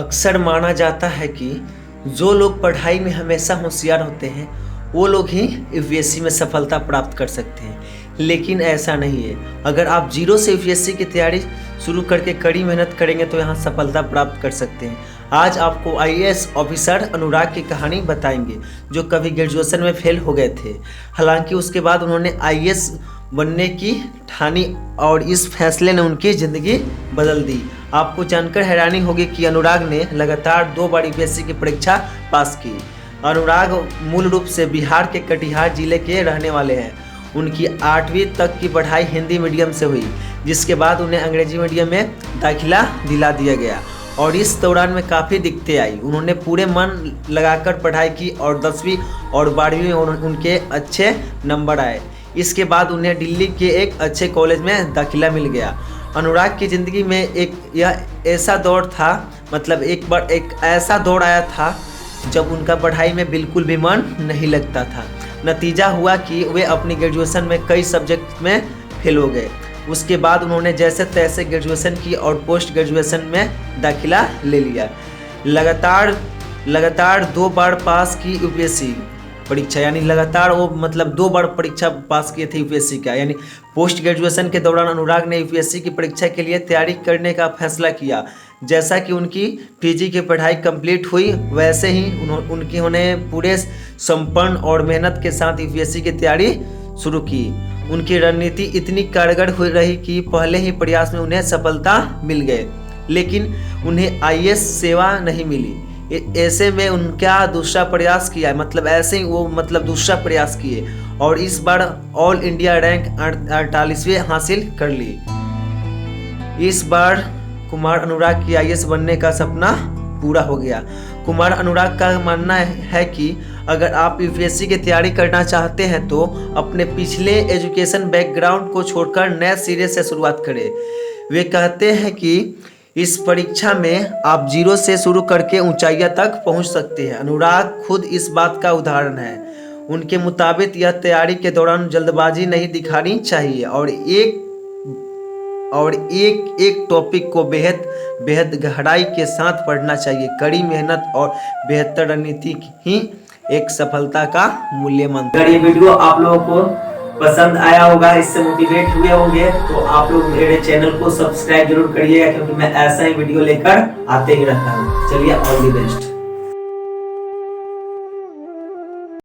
अक्सर माना जाता है कि जो लोग पढ़ाई में हमेशा होशियार होते हैं वो लोग ही यूपीएससी में सफलता प्राप्त कर सकते हैं, लेकिन ऐसा नहीं है। अगर आप जीरो से यूपीएससी की तैयारी शुरू करके कड़ी मेहनत करेंगे तो यहाँ सफलता प्राप्त कर सकते हैं। आज आपको आईएएस ऑफिसर अनुराग की कहानी बताएंगे, जो कभी ग्रेजुएशन में फेल हो गए थे। हालांकि उसके बाद उन्होंने आईएएस बनने की ठानी और इस फैसले ने उनकी ज़िंदगी बदल दी। आपको जानकर हैरानी होगी कि अनुराग ने लगातार 2 बार यूपीएससी की परीक्षा पास की। अनुराग मूल रूप से बिहार के कटिहार जिले के रहने वाले हैं। उनकी 8वीं तक की पढ़ाई हिंदी मीडियम से हुई, जिसके बाद उन्हें अंग्रेजी मीडियम में दाखिला दिला दिया गया और इस दौरान में काफ़ी दिक्कतें आई। उन्होंने पूरे मन लगाकर पढ़ाई की और 10वीं और 12वीं में उनके अच्छे नंबर आए। इसके बाद उन्हें दिल्ली के एक अच्छे कॉलेज में दाखिला मिल गया। अनुराग की ज़िंदगी में यह ऐसा दौर था, मतलब एक बार एक ऐसा दौर आया था जब उनका पढ़ाई में बिल्कुल भी मन नहीं लगता था। नतीजा हुआ कि वे अपनी ग्रेजुएशन में कई सब्जेक्ट में फेल हो गए। उसके बाद उन्होंने जैसे तैसे ग्रेजुएशन की और पोस्ट ग्रेजुएशन में दाखिला ले लिया। लगातार 2 बार पास की यूपीएससी परीक्षा, यानी लगातार वो 2 बार परीक्षा पास किए थे यूपीएससी का। यानी पोस्ट ग्रेजुएशन के दौरान अनुराग ने यूपीएससी की परीक्षा के लिए तैयारी करने का फैसला किया। जैसा कि उनकी पीजी की पढ़ाई कंप्लीट हुई, वैसे ही उन्होंने पूरे संपन्न और मेहनत के साथ यूपीएससी की तैयारी शुरू की। उनकी रणनीति इतनी कारगर हुई रही कि पहले ही प्रयास में उन्हें सफलता मिल गए, लेकिन उन्हें आईएएस सेवा नहीं मिली। ऐसे में उनका दूसरा प्रयास किया, ऐसे ही वो दूसरा प्रयास किए और इस बार ऑल इंडिया रैंक 48वें हासिल कर ली। इस बार कुमार अनुराग की आईएएस बनने का सपना पूरा हो गया। कुमार अनुराग का मानना है कि अगर आप यूपीएससी की तैयारी करना चाहते हैं तो अपने पिछले एजुकेशन बैकग्राउंड को छोड़कर नए सिरे से शुरुआत करें। वे कहते हैं कि इस परीक्षा में आप जीरो से शुरू करके ऊंचाइयों तक पहुंच सकते हैं। अनुराग खुद इस बात का उदाहरण है। उनके मुताबिक यह तैयारी के दौरान जल्दबाजी नहीं दिखानी चाहिए और एक टॉपिक को बेहद गहराई के साथ पढ़ना चाहिए। कड़ी मेहनत और बेहतर रणनीति ही एक सफलता का मूल्य मानते हैं। अगर ये वीडियो आप लोगों को पसंद आया होगा, इससे मोटिवेट हुए होंगे, तो आप लोग मेरे चैनल को सब्सक्राइब जरूर करिएगा, क्योंकि मैं ऐसा ही वीडियो लेकर आते ही रहता हूँ। चलिए, ऑल द बेस्ट।